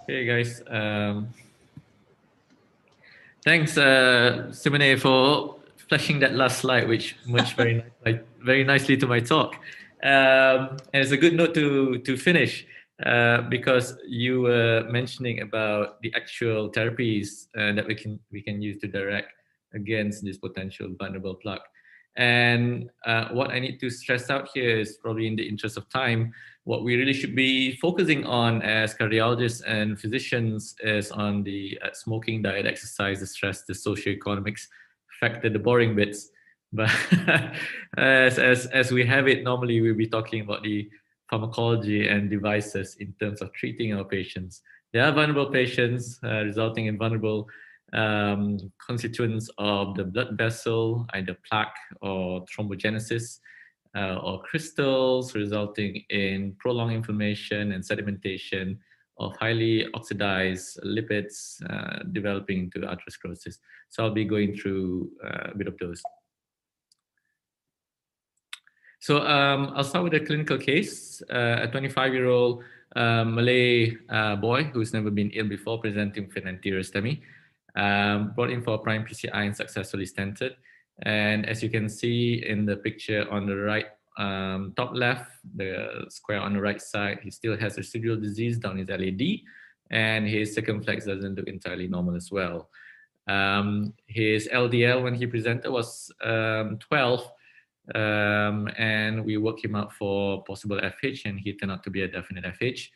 Hey guys, thanks Simone for flashing that last slide, which merged very nicely to my talk. And it's a good note to finish because you were mentioning about the actual therapies that we can use to direct against this potential vulnerable plaque. And what I need to stress out here is, probably in the interest of time, what we really should be focusing on as cardiologists and physicians is on the smoking, diet, exercise, the stress, the socioeconomics factor, the boring bits. But as we have it, normally we'll be talking about the pharmacology and devices in terms of treating our patients. There are vulnerable patients resulting in vulnerable constituents of the blood vessel, either plaque or thrombogenesis, or crystals, resulting in prolonged inflammation and sedimentation of highly oxidized lipids, developing into atherosclerosis. So I'll be going through a bit of those. So I'll start with a clinical case. A 25-year-old Malay boy who's never been ill before, presenting with an anterior STEMI, brought in for a prime PCI and successfully stented. And as you can see in the picture on the right, top left, the square on the right side, he still has residual disease down his LAD, and his circumflex doesn't look entirely normal as well. His LDL when he presented was 12, and we worked him out for possible FH, and he turned out to be a definite FH.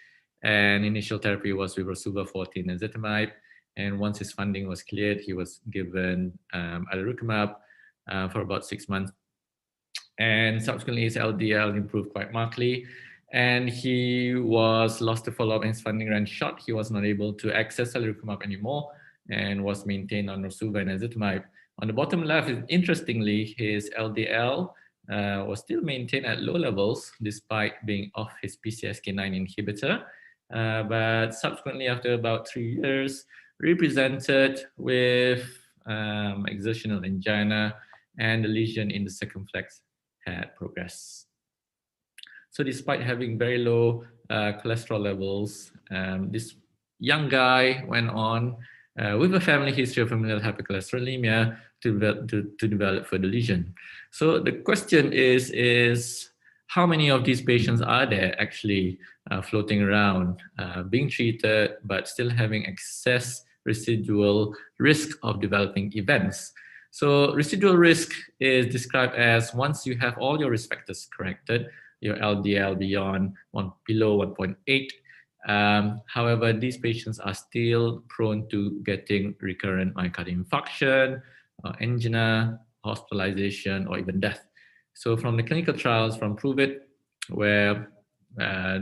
And initial therapy was with rosuvastatin and ezetimibe. And once his funding was cleared, he was given alirocumab for about 6 months. And subsequently, his LDL improved quite markedly. And he was lost to follow-up, and his funding ran short. He was not able to access alirocumab anymore and was maintained on rosuva and ezetimibe. On the bottom left, interestingly, his LDL was still maintained at low levels despite being off his PCSK9 inhibitor. But subsequently, after about 3 years, represented with exertional angina, and the lesion in the circumflex had progressed. So despite having very low cholesterol levels, this young guy went on with a family history of familial hypercholesterolemia to develop further lesion. So the question is how many of these patients are there actually floating around, being treated, but still having excess residual risk of developing events? So residual risk is described as once you have all your risk factors corrected, your LDL below 1.8. However, these patients are still prone to getting recurrent myocardial infarction, angina, hospitalization, or even death. So from the clinical trials from Prove It, where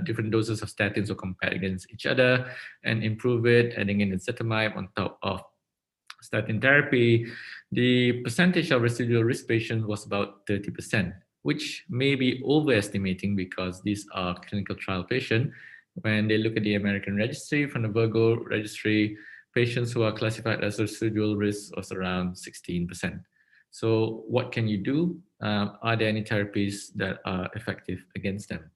different doses of statins were compared against each other, and Improve It, adding in ezetimibe on top of statin therapy, the percentage of residual risk patients was about 30%, which may be overestimating because these are clinical trial patients. When they look at the American registry from the Virgo registry, patients who are classified as residual risk was around 16%. So what can you do? Are there any therapies that are effective against them?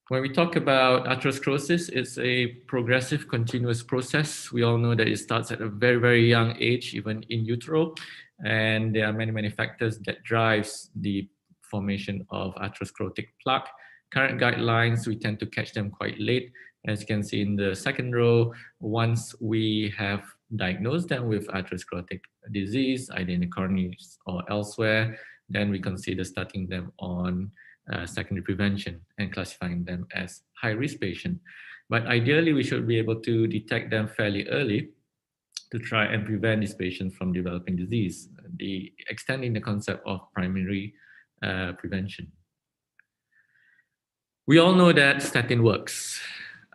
When we talk about atherosclerosis, it's a progressive, continuous process. We all know that it starts at a very, very young age, even in utero. And there are many, many factors that drives the formation of atherosclerotic plaque. Current guidelines, we tend to catch them quite late. As you can see in the second row, once we have diagnosed them with atherosclerotic disease, either in the coronaries or elsewhere, then we consider starting them on secondary prevention and classifying them as high-risk patient. But ideally, we should be able to detect them fairly early to try and prevent these patients from developing disease, extending the concept of primary prevention. We all know that statin works,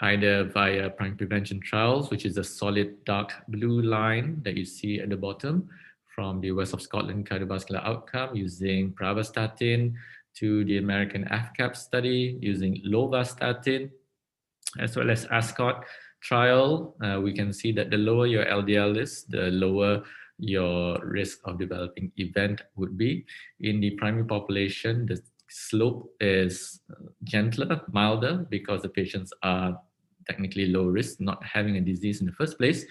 either via prime prevention trials, which is a solid dark blue line that you see at the bottom, from the West of Scotland cardiovascular outcome using pravastatin, to the American AFCAP study using lovastatin, as well as ASCOT trial. We can see that the lower your LDL is, the lower your risk of developing event would be. In the primary population, the slope is gentler, milder, because the patients are technically low risk, not having a disease in the first place.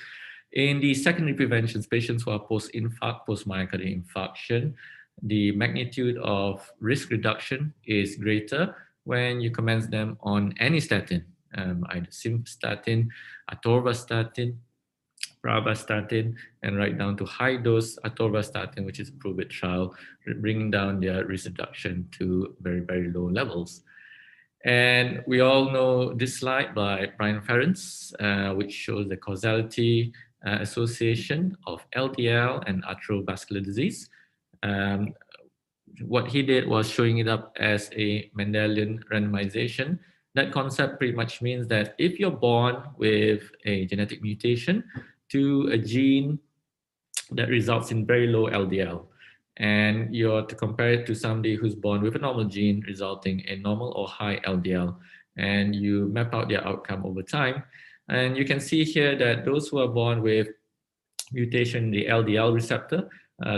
In the secondary preventions, patients who are post-infarct, post-myocardial infarction, the magnitude of risk reduction is greater when you commence them on any statin, either simvastatin, atorvastatin, pravastatin, and right down to high-dose atorvastatin, which is a proven trial, bringing down their risk reduction to very, very low levels. And we all know this slide by Brian Ferentz, which shows the causality association of LDL and arteriovascular disease. What he did was showing it up as a Mendelian randomization. That concept pretty much means that if you're born with a genetic mutation to a gene that results in very low LDL, and you're to compare it to somebody who's born with a normal gene resulting in normal or high LDL, and you map out their outcome over time. And you can see here that those who are born with mutation in the LDL receptor,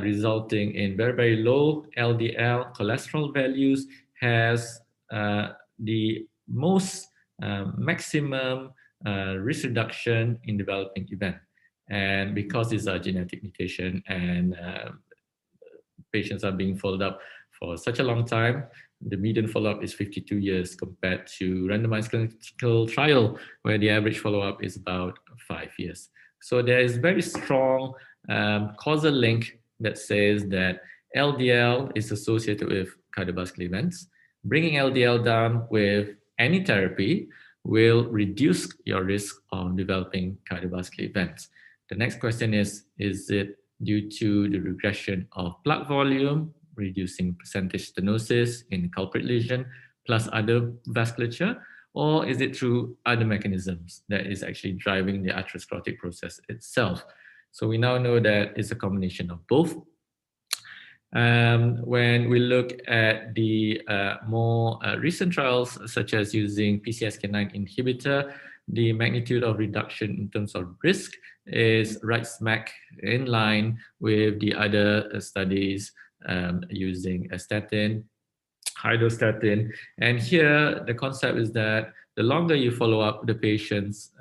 resulting in very, very low LDL cholesterol values, has the most maximum risk reduction in developing event. And because it's a genetic mutation and patients are being followed up for such a long time, the median follow-up is 52 years compared to randomized clinical trial where the average follow-up is about 5 years. So there is very strong causal link that says that LDL is associated with cardiovascular events. Bringing LDL down with any therapy will reduce your risk of developing cardiovascular events. The next question is it due to the regression of plaque volume, reducing percentage stenosis in culprit lesion, plus other vasculature, or is it through other mechanisms that is actually driving the atherosclerotic process itself? So we now know that it's a combination of both. When we look at the more recent trials, such as using PCSK9 inhibitor, the magnitude of reduction in terms of risk is right smack in line with the other studies using a statin, high-dose statin. And here, the concept is that the longer you follow up the patients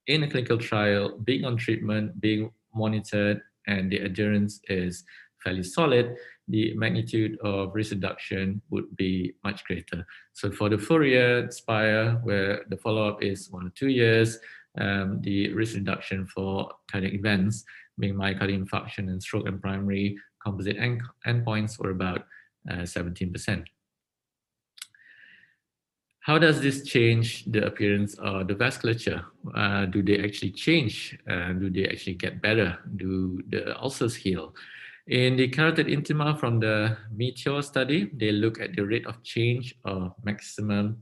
in a clinical trial, being on treatment, being monitored, and the adherence is fairly solid, the magnitude of risk reduction would be much greater. So for the Fourier, Spire, where the follow-up is 1 or 2 years, the risk reduction for cardiac events, being myocardial infarction and stroke and primary composite endpoints, were about 17%. How does this change the appearance of the vasculature? Do they actually change? Do they actually get better? Do the ulcers heal? In the carotid intima from the METEOR study, they look at the rate of change of maximum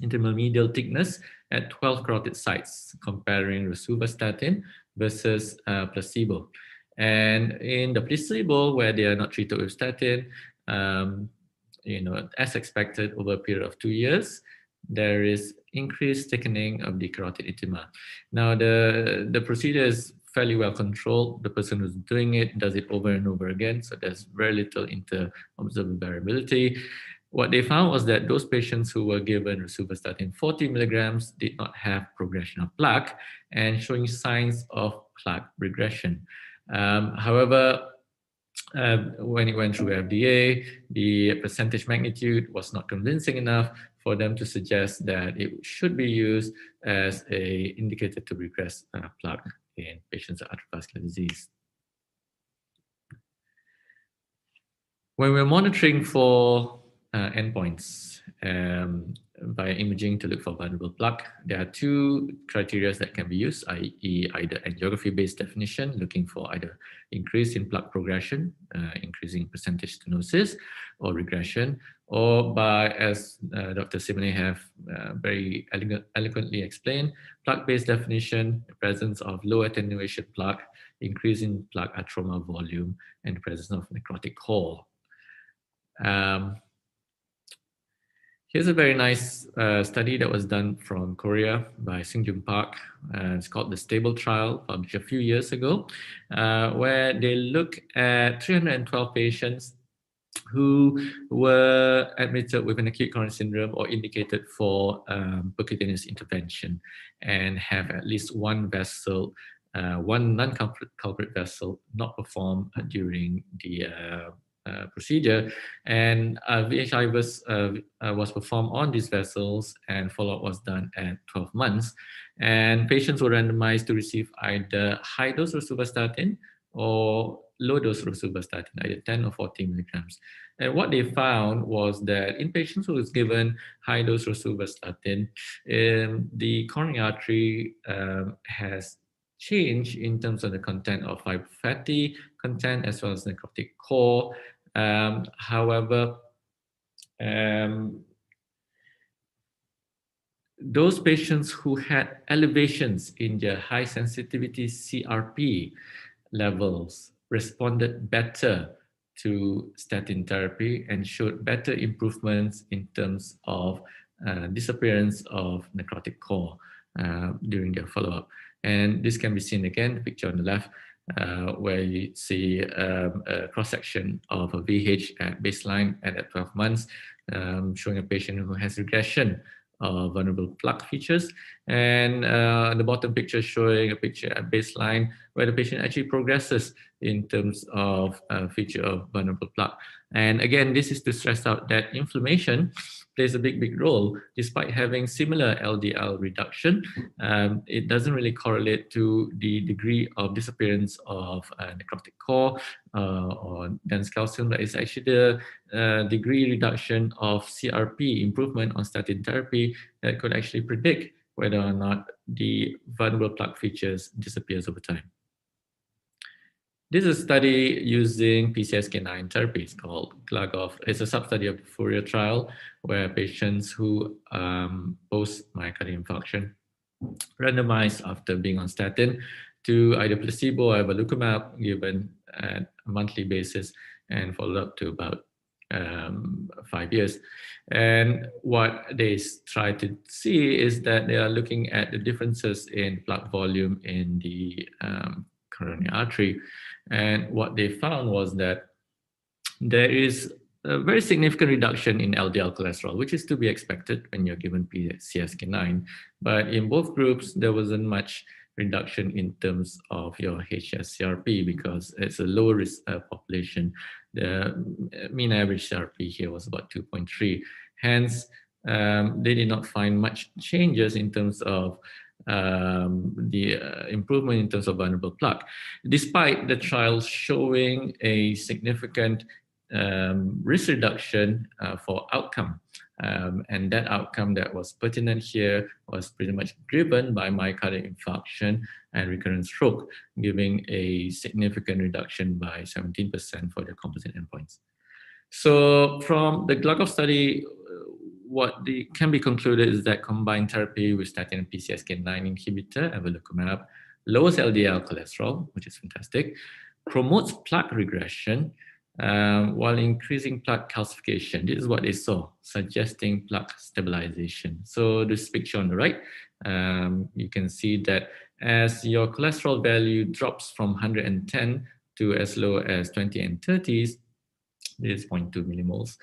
intimal medial thickness at 12 carotid sites, comparing rosuvastatin versus placebo. And in the placebo, where they are not treated with statin, as expected over a period of 2 years, there is increased thickening of the carotid intima. Now, the procedure is fairly well controlled. The person who's doing it does it over and over again, so there's very little inter-observer variability. What they found was that those patients who were given rosuvastatin 40 milligrams did not have progression of plaque and showing signs of plaque regression. However, when it went through FDA, the percentage magnitude was not convincing enough for them to suggest that it should be used as an indicator to regress plaque in patients with atherosclerotic disease. When we're monitoring for endpoints by imaging to look for vulnerable plaque, there are 2 criteria that can be used, i.e. either angiography-based definition, looking for either increase in plaque progression, increasing percentage stenosis, or regression, or by, as Dr. Simone have very eloquently explained, plaque-based definition, the presence of low attenuation plaque, increase in plaque atheroma volume, and the presence of necrotic core. Here's a very nice study that was done from Korea by Singjun Park. It's called the Stable Trial, published a few years ago, where they look at 312 patients who were admitted with an acute coronary syndrome or indicated for percutaneous intervention and have at least one vessel, one non-culprit vessel not performed during the procedure, and VHI was performed on these vessels, and follow-up was done at 12 months. And patients were randomized to receive either high-dose rosuvastatin or low-dose rosuvastatin, either 10 or 40 milligrams. And what they found was that in patients who was given high-dose rosuvastatin, the coronary artery has changed in terms of the content of fibrofatty content as well as necrotic core. However, those patients who had elevations in their high sensitivity CRP levels responded better to statin therapy and showed better improvements in terms of disappearance of necrotic core during their follow-up. And this can be seen again, the picture on the left, where you see a cross-section of a VH at baseline and at 12 months, showing a patient who has regression of vulnerable plaque features, and the bottom picture showing a picture at baseline where the patient actually progresses in terms of feature of vulnerable plaque. And again, this is to stress out that inflammation plays a big role. Despite having similar LDL reduction, it doesn't really correlate to the degree of disappearance of necrotic core or dense calcium. That is actually the degree reduction of CRP improvement on statin therapy that could actually predict whether or not the vulnerable plaque features disappears over time. This is a study using PCSK9 therapy. It's called GLAGOF. It's a sub-study of the Fourier trial where patients who post myocardial infarction randomized after being on statin to either placebo or evolocumab given at a monthly basis and followed up to about 5 years. And what they try to see is that they are looking at the differences in plaque volume in the coronary artery. And what they found was that there is a very significant reduction in LDL cholesterol, which is to be expected when you're given PCSK9. But in both groups, there wasn't much reduction in terms of your hs-CRP because it's a low risk population. The mean average CRP here was about 2.3. Hence, they did not find much changes in terms of the improvement in terms of vulnerable plaque, despite the trial showing a significant risk reduction for outcome. And that outcome that was pertinent here was pretty much driven by myocardial infarction and recurrent stroke, giving a significant reduction by 17% for the composite endpoints. So from the GLAGOF study, what can be concluded is that combined therapy with statin and PCSK9 inhibitor, evolocumab, lowers LDL cholesterol, which is fantastic, promotes plaque regression, while increasing plaque calcification. This is what they saw, suggesting plaque stabilization. So this picture on the right, you can see that as your cholesterol value drops from 110 to as low as 20 and 30s, this is 0.2 millimoles,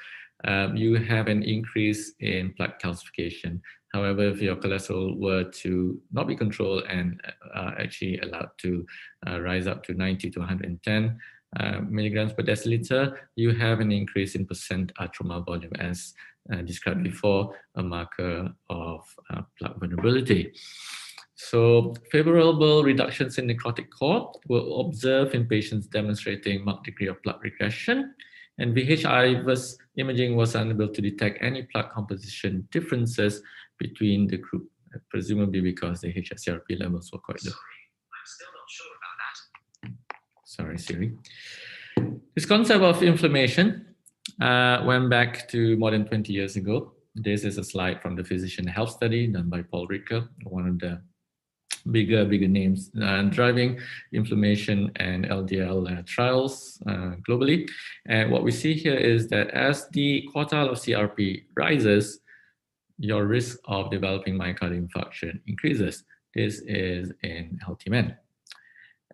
you have an increase in plaque calcification. However, if your cholesterol were to not be controlled and actually allowed to rise up to 90 to 110 milligrams per deciliter, you have an increase in percent atherosclerotic volume as described before, a marker of plaque vulnerability. So favorable reductions in necrotic core were observed in patients demonstrating marked degree of plaque regression, and VHI imaging was unable to detect any plaque composition differences between the group, presumably because the hs-CRP levels were quite low. I'm still not sure about that. Sorry, Siri. This concept of inflammation went back to more than 20 years ago. This is a slide from the Physician Health Study done by Paul Ricker, one of the bigger names driving inflammation and LDL trials globally. And what we see here is that as the quartile of CRP rises, your risk of developing myocardial infarction increases. This is in healthy men.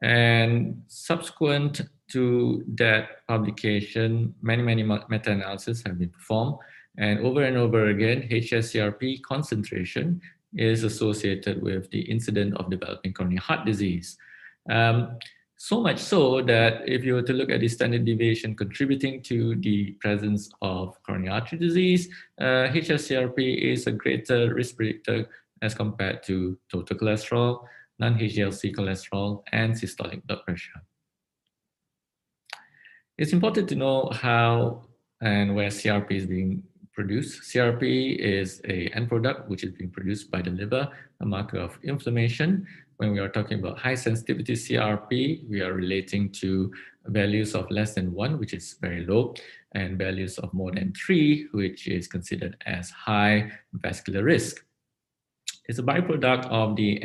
And subsequent to that publication, many meta-analyses have been performed, and over again, hsCRP concentration is associated with the incidence of developing coronary heart disease. So much so that if you were to look at the standard deviation contributing to the presence of coronary artery disease, hsCRP is a greater risk predictor as compared to total cholesterol, non-HDLC cholesterol, and systolic blood pressure. It's important to know how and where CRP is being produced. CRP is an end product which is being produced by the liver, a marker of inflammation. When we are talking about high sensitivity CRP, we are relating to values of less than 1, which is very low, and values of more than 3, which is considered as high vascular risk. It's a byproduct of the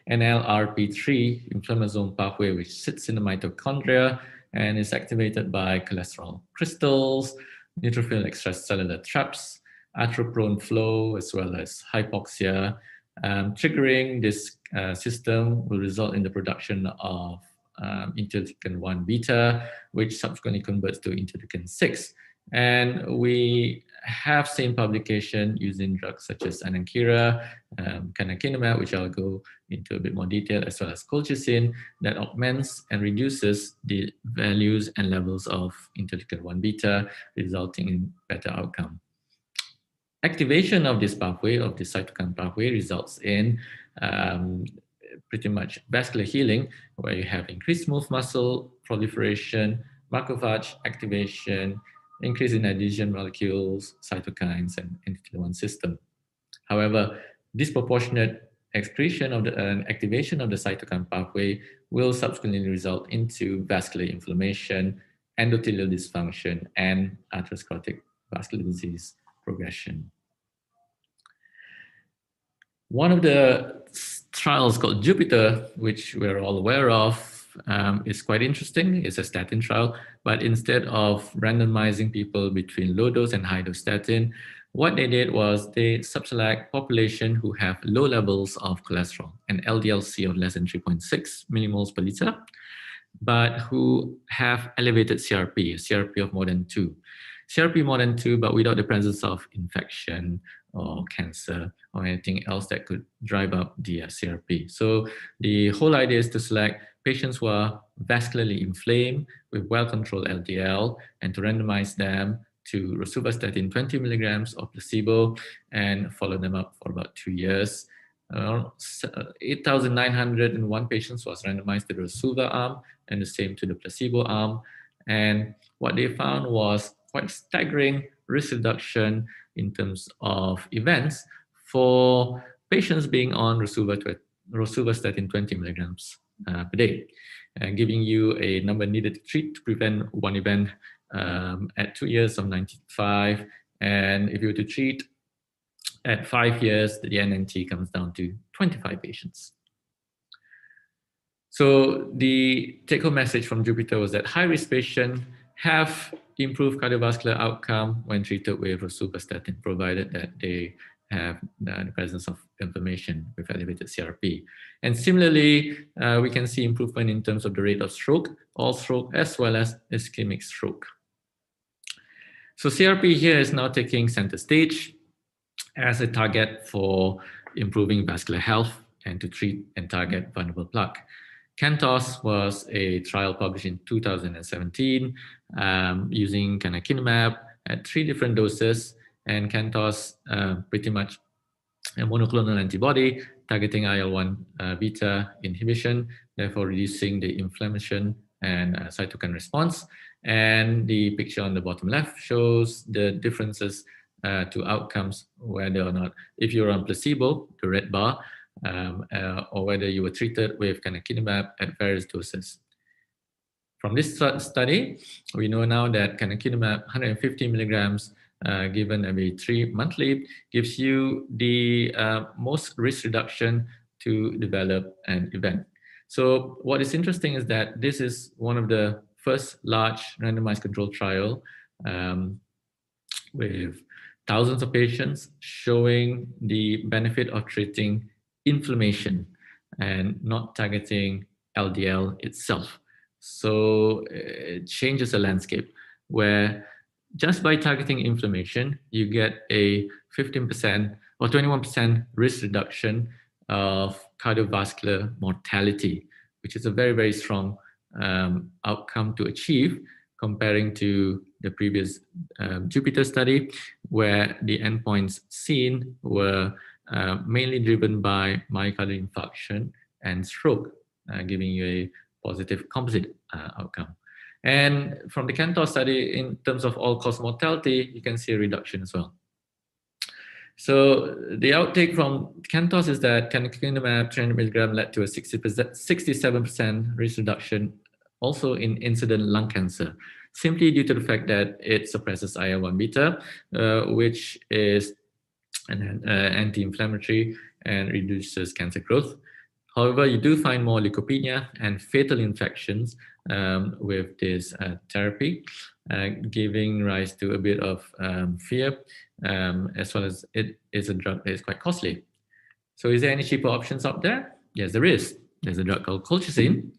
NLRP3 inflammasome pathway, which sits in the mitochondria and is activated by cholesterol crystals, neutrophil extracellular traps, atheroprone flow, as well as hypoxia. Triggering this system will result in the production of interleukin-1 beta, which subsequently converts to interleukin-6. And we have seen publication using drugs such as anakinra, canakinumab, which I'll go into a bit more detail, as well as colchicine, that augments and reduces the values and levels of interleukin-1 beta, resulting in better outcome. Activation of this pathway, of the cytokine pathway, results in pretty much vascular healing, where you have increased smooth muscle proliferation, macrophage activation, increase in adhesion molecules, cytokines, and interleukin-1 system. However, disproportionate excretion of the activation of the cytokine pathway will subsequently result into vascular inflammation, endothelial dysfunction, and atherosclerotic vascular disease progression. One of the trials called Jupiter, which we're all aware of, is quite interesting. It's a statin trial, but instead of randomizing people between low dose and high dose statin, what they did was they subselect population who have low levels of cholesterol, an LDL-C of less than 3.6 millimoles per liter, but who have elevated CRP, a CRP of more than 2. CRP more than 2, but without the presence of infection or cancer or anything else that could drive up the CRP. So the whole idea is to select patients who are vascularly inflamed with well-controlled LDL and to randomize them to rosuvastatin 20 milligrams or placebo and follow them up for about 2 years. 8,901 patients was randomized to the rosuva arm and the same to the placebo arm. And what they found was quite staggering risk reduction in terms of events for patients being on rosuvastatin 20 milligrams per day, giving you a number needed to treat to prevent 1 event at 2 years of 95. And if you were to treat at 5 years, the NNT comes down to 25 patients. So the take-home message from Jupiter was that high-risk patients have improved cardiovascular outcome when treated with rosuvastatin, provided that they have the presence of inflammation with elevated CRP. And similarly, we can see improvement in terms of the rate of stroke, all stroke, as well as ischemic stroke. So CRP here is now taking center stage as a target for improving vascular health and to treat and target vulnerable plaque. CANTOS was a trial published in 2017 using canakinumab at 3 different doses, and CANTOS pretty much a monoclonal antibody targeting IL-1 beta inhibition, therefore reducing the inflammation and cytokine response. And the picture on the bottom left shows the differences to outcomes, whether or not, if you're on placebo, the red bar, or whether you were treated with canakinumab at various doses. From this study, we know now that canakinumab 150 milligrams given every 3 monthly gives you the most risk reduction to develop an event. So what is interesting is that this is one of the first large randomized controlled trial with thousands of patients showing the benefit of treating inflammation and not targeting LDL itself. So it changes the landscape where just by targeting inflammation, you get a 15% or 21% risk reduction of cardiovascular mortality, which is a very, very strong outcome to achieve comparing to the previous Jupiter study, where the endpoints seen were mainly driven by myocardial infarction and stroke, giving you a positive composite outcome. And from the CANTOS study, in terms of all-cause mortality, you can see a reduction as well. So the outtake from CANTOS is that canakinumab 300 milligram led to a 67% risk reduction also in incident lung cancer, simply due to the fact that it suppresses IL-1 beta, which is an anti-inflammatory and reduces cancer growth. However, you do find more leukopenia and fatal infections with this therapy, giving rise to a bit of fear, as well as it is a drug that is quite costly. So is there any cheaper options out there? Yes, there is. There's a drug called colchicine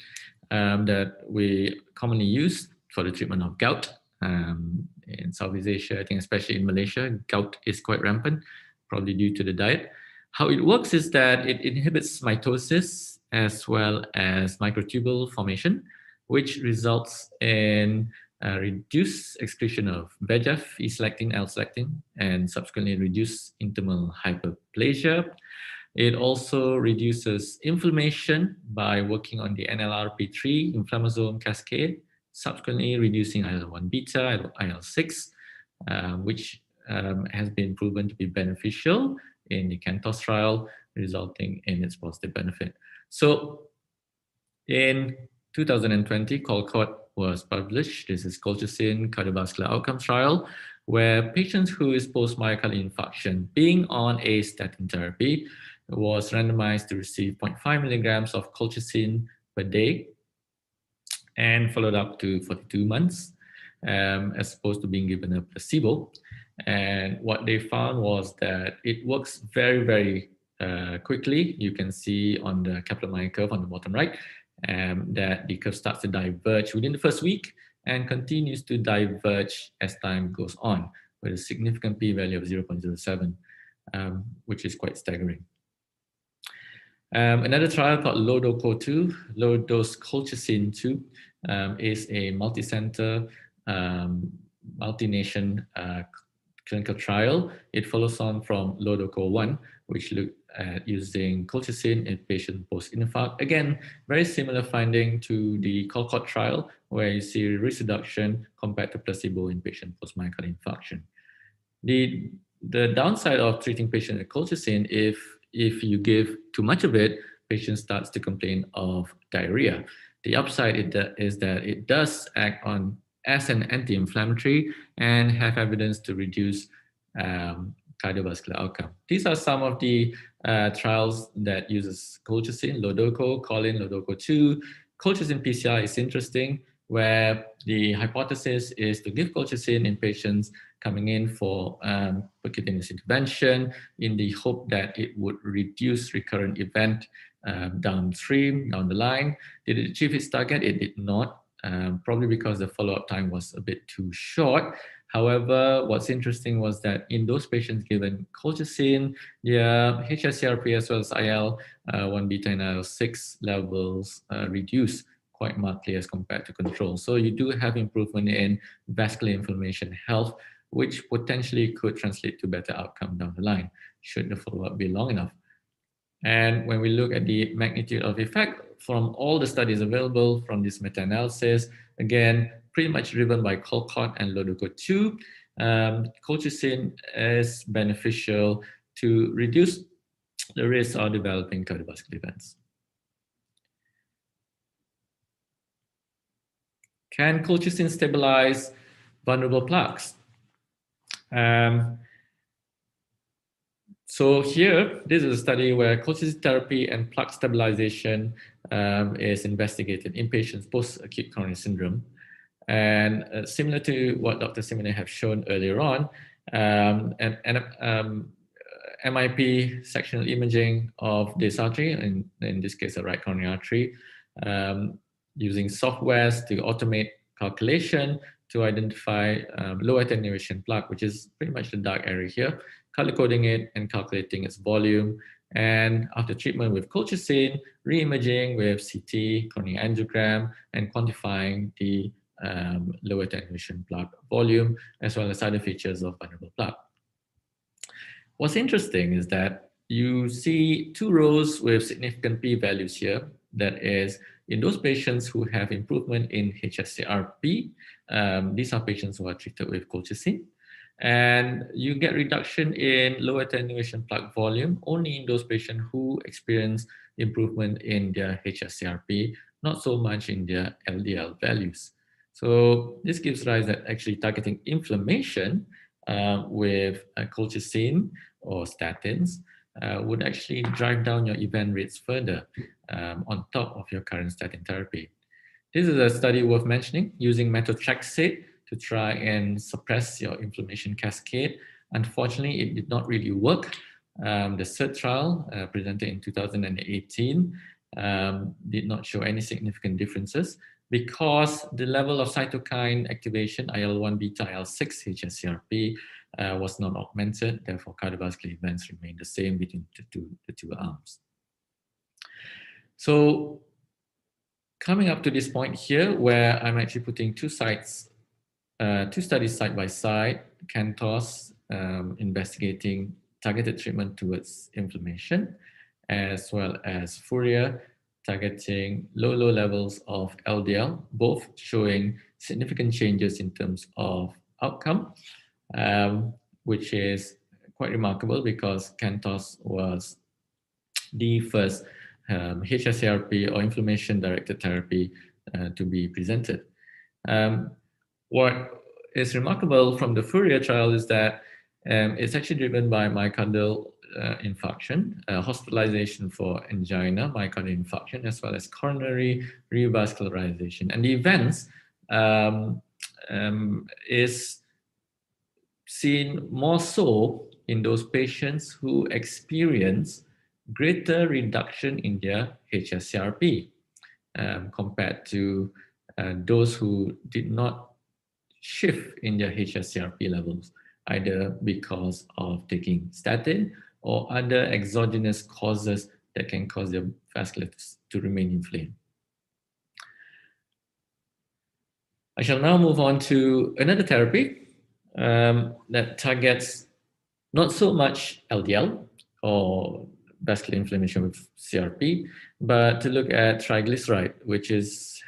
that we commonly use for the treatment of gout. In Southeast Asia, I think especially in Malaysia, gout is quite rampant, probably due to the diet. How it works is that it inhibits mitosis as well as microtubule formation, which results in reduced excretion of VEGF, E-selectin, L-selectin, and subsequently reduced intimal hyperplasia. It also reduces inflammation by working on the NLRP3 inflammasome cascade, subsequently reducing IL-1 beta, IL-6, which has been proven to be beneficial in the CANTOS trial, resulting in its positive benefit. So in 2020, COLCOT was published. This is colchicine cardiovascular outcomes trial, where patients who is post-myocardial infarction being on a statin therapy was randomized to receive 0.5 milligrams of colchicine per day and followed up to 42 months, as opposed to being given a placebo. And what they found was that it works very, very quickly. You can see on the Kaplan-Meier curve on the bottom right that the curve starts to diverge within the first week and continues to diverge as time goes on, with a significant p-value of 0.07, which is quite staggering. Another trial called LODOCO-2, low-dose colchicine 2, is a multi-center, multi-nation clinical trial. It follows on from LODOCO-1, which looked at using colchicine in patients post-infarct. Again, very similar finding to the COLCOT trial, where you see risk reduction compared to placebo in patients post-myocardial infarction. The downside of treating patients with colchicine, if you give too much of it, patient starts to complain of diarrhea. The upside is that it does act on as an anti-inflammatory and have evidence to reduce cardiovascular outcome. These are some of the trials that uses colchicine, LODOCO, COLIN, LODOCO-2. Colchicine PCR is interesting, where the hypothesis is to give colchicine in patients coming in for percutaneous intervention in the hope that it would reduce recurrent event down the line. Did it achieve its target? It did not, probably because the follow-up time was a bit too short. However, what's interesting was that in those patients given colchicine, their hsCRP as well as IL-1 beta and IL-6 levels reduced quite markedly as compared to control. So you do have improvement in vascular inflammation health, which potentially could translate to better outcome down the line, should the follow-up be long enough. And when we look at the magnitude of effect from all the studies available from this meta-analysis, again, pretty much driven by COLCOT and LODOCO-2, colchicine is beneficial to reduce the risk of developing cardiovascular events. Can colchicine stabilize vulnerable plaques? So here, this is a study where colchicine therapy and plaque stabilization is investigated in patients post-acute coronary syndrome. And similar to what Dr. Simone have shown earlier on, MIP sectional imaging of this artery, in this case, the right coronary artery, using softwares to automate calculation to identify low attenuation plaque, which is pretty much the dark area here, color coding it and calculating its volume. And after treatment with colchicine, re-imaging with CT, coronary angiogram, and quantifying the low attenuation plaque volume, as well as other features of vulnerable plaque. What's interesting is that you see two rows with significant p-values here. That is, in those patients who have improvement in hsCRP, these are patients who are treated with colchicine, and you get reduction in low attenuation plaque volume only in those patients who experience improvement in their hsCRP, not so much in their LDL values. So this gives rise that actually targeting inflammation with colchicine or statins would actually drive down your event rates further on top of your current statin therapy. This is a study worth mentioning using methotrexate to try and suppress your inflammation cascade. Unfortunately, it did not really work. The third trial, presented in 2018, did not show any significant differences because the level of cytokine activation, IL-1 beta, IL-6, hsCRP, was not augmented. Therefore, cardiovascular events remain the same between the two arms. So coming up to this point here, where I'm actually putting two studies side by side, CANTOS investigating targeted treatment towards inflammation, as well as FOURIER targeting low levels of LDL, both showing significant changes in terms of outcome, which is quite remarkable because CANTOS was the first hsCRP or inflammation-directed therapy to be presented. What is remarkable from the FOURIER trial is that it's actually driven by myocardial infarction, hospitalization for angina, myocardial infarction, as well as coronary revascularization. And the events is seen more so in those patients who experience greater reduction in their hsCRP compared to those who did not shift in their hsCRP levels, either because of taking statin or other exogenous causes that can cause their vasculature to remain inflamed. I shall now move on to another therapy that targets not so much LDL or vascular inflammation with CRP, but to look at triglyceride, which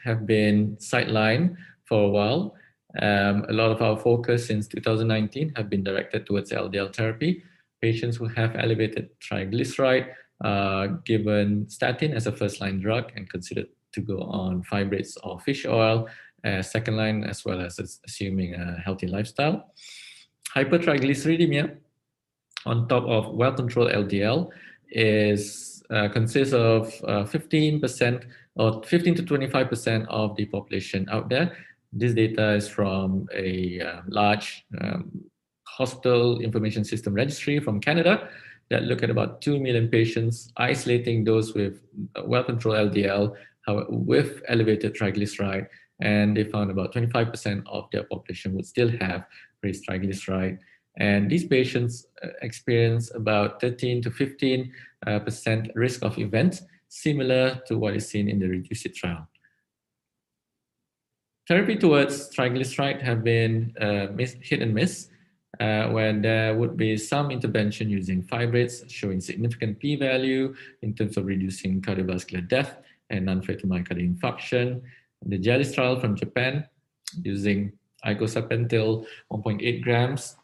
have been sidelined for a while. A lot of our focus since 2019 have been directed towards LDL therapy. Patients who have elevated triglyceride are given statin as a first-line drug and considered to go on fibrates or fish oil as second line, as well as assuming a healthy lifestyle. Hypertriglyceridemia on top of well-controlled LDL consists of 15% or 15 to 25% of the population out there. This data is from a large hospital information system registry from Canada that look at about 2 million patients, isolating those with well-controlled LDL with elevated triglyceride, and they found about 25% of their population would still have raised triglyceride. And these patients experience about 13 to 15% risk of events, similar to what is seen in the REDUCE-IT trial. Therapy towards triglyceride have been hit and miss, where there would be some intervention using fibrates showing significant p-value in terms of reducing cardiovascular death and non-fatal myocardial infarction. The JALIS trial from Japan using icosapentael 1.8 grams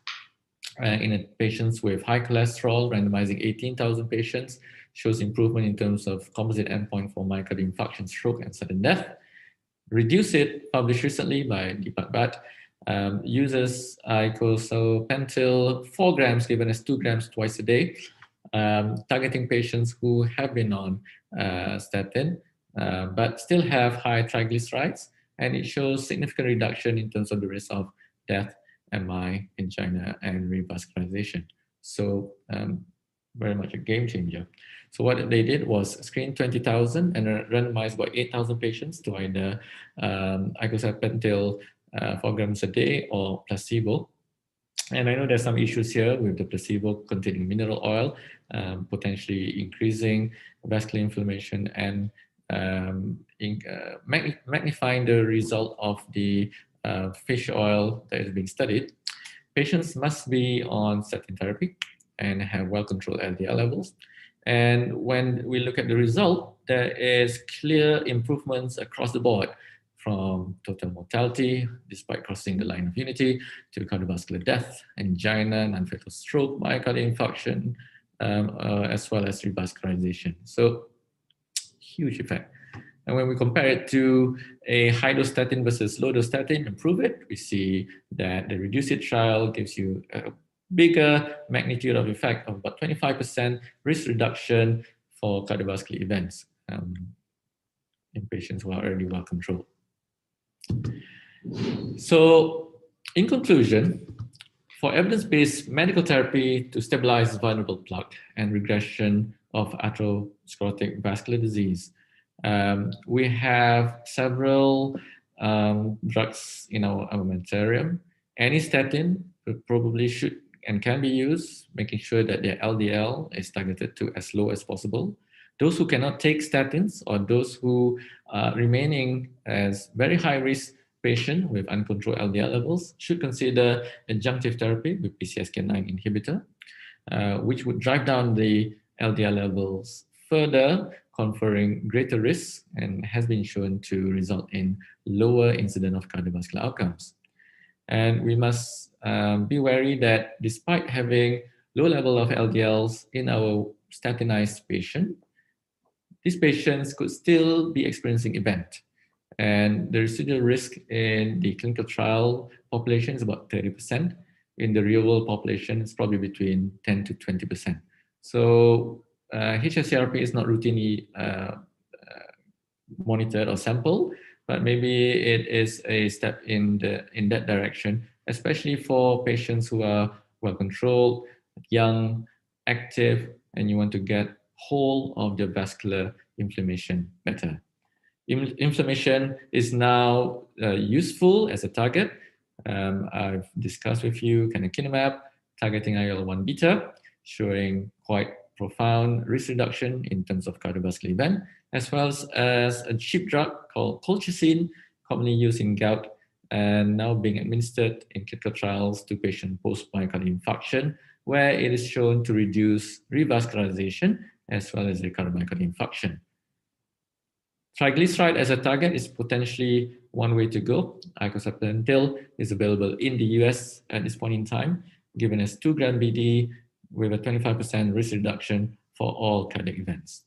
in patients with high cholesterol, randomizing 18,000 patients, shows improvement in terms of composite endpoint for myocardial infarction, stroke, and sudden death. REDUCE-IT, published recently by Deepak Bhatt, uses icosapentael 4 grams given as 2 grams twice a day, targeting patients who have been on statin, but still have high triglycerides, and it shows significant reduction in terms of the risk of death, MI, angina, and revascularization. So very much a game changer. So what they did was screen 20,000 and randomized about 8,000 patients to either icosapent 4 grams a day or placebo. And I know there's some issues here with the placebo containing mineral oil, potentially increasing vascular inflammation and magnifying the result of the fish oil that is being studied. Patients must be on statin therapy and have well-controlled LDL levels. And when we look at the result, there is clear improvements across the board, from total mortality, despite crossing the line of unity, to cardiovascular death, angina, non-fatal stroke, myocardial infarction, as well as revascularization. So, huge effect. And when we compare it to a high-dose statin versus low-dose statin, improve it, we see that the REDUCE-IT trial gives you a bigger magnitude of effect of about 25% risk reduction for cardiovascular events in patients who are already well controlled. So, in conclusion, for evidence-based medical therapy to stabilize vulnerable plaque and regression of atherosclerotic vascular disease, we have several drugs in our armamentarium. Any statin probably should and can be used, making sure that their LDL is targeted to as low as possible. Those who cannot take statins, or those who are remaining as very high risk patient with uncontrolled LDL levels, should consider adjunctive therapy with PCSK9 inhibitor, which would drive down the LDL levels further, conferring greater risk, and has been shown to result in lower incidence of cardiovascular outcomes. And we must be wary that despite having low level of LDLs in our statinized patient, these patients could still be experiencing event. And the residual risk in the clinical trial population is about 30%. In the real world population, it's probably between 10 to 20%. So hsCRP is not routinely monitored or sampled, but maybe it is a step in that direction, especially for patients who are well controlled, young, active, and you want to get whole of the vascular inflammation better. Inflammation is now useful as a target. I've discussed with you canakinumab targeting IL-1 beta, showing quite profound risk reduction in terms of cardiovascular event, as well as a cheap drug called colchicine, commonly used in gout, and now being administered in clinical trials to patients post-myocardial infarction, where it is shown to reduce revascularization as well as recurrent myocardial infarction. Triglyceride as a target is potentially one way to go. Icosapent is available in the US at this point in time, given as 2 gram BD with a 25% risk reduction for all cardiac events.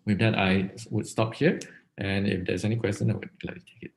With that, I would stop here. And if there's any question, I would gladly take it.